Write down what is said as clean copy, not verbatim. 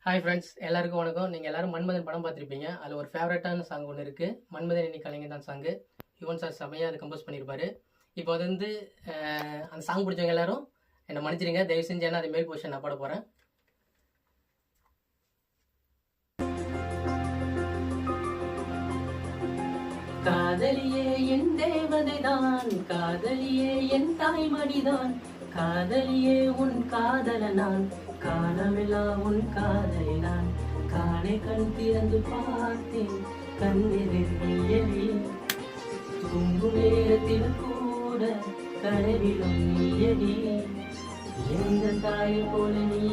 Hi friends, எல்லாருக்கும் வணக்கம். நீங்கள் எல்லாரும் மன்மதன் படம் பார்த்துருப்பீங்க. அதில் ஒரு ஃபேவரட்டான சாங் ஒன்று இருக்குது. மன்மதன் இன்னி கலைஞர் தான் சாங்கு. யுவன் சார் செம்மையாக அதை கம்போஸ் பண்ணியிருப்பாரு. இப்போ அது வந்து அந்த சாங் பிடிச்சவங்க எல்லாரும் என்னை மன்னிச்சிடுங்க தயவு செஞ்சு. ஏன்னா அது மேல் போர்ஷன் நான் பாட போகிறேன். காதலியே என் தேவதைதான், காதலியே என் தாய்மடிதான், காதலியே உன் காதலனான், காணவில்லா உன் காதலை நான் காணை கண் திறந்து பார்த்தேன். கண்ணெதிர் நீயடி, தூங்கும் நேரத்தில் கூட கனவிலும் நீயடி, எந்த தாயை போல நீ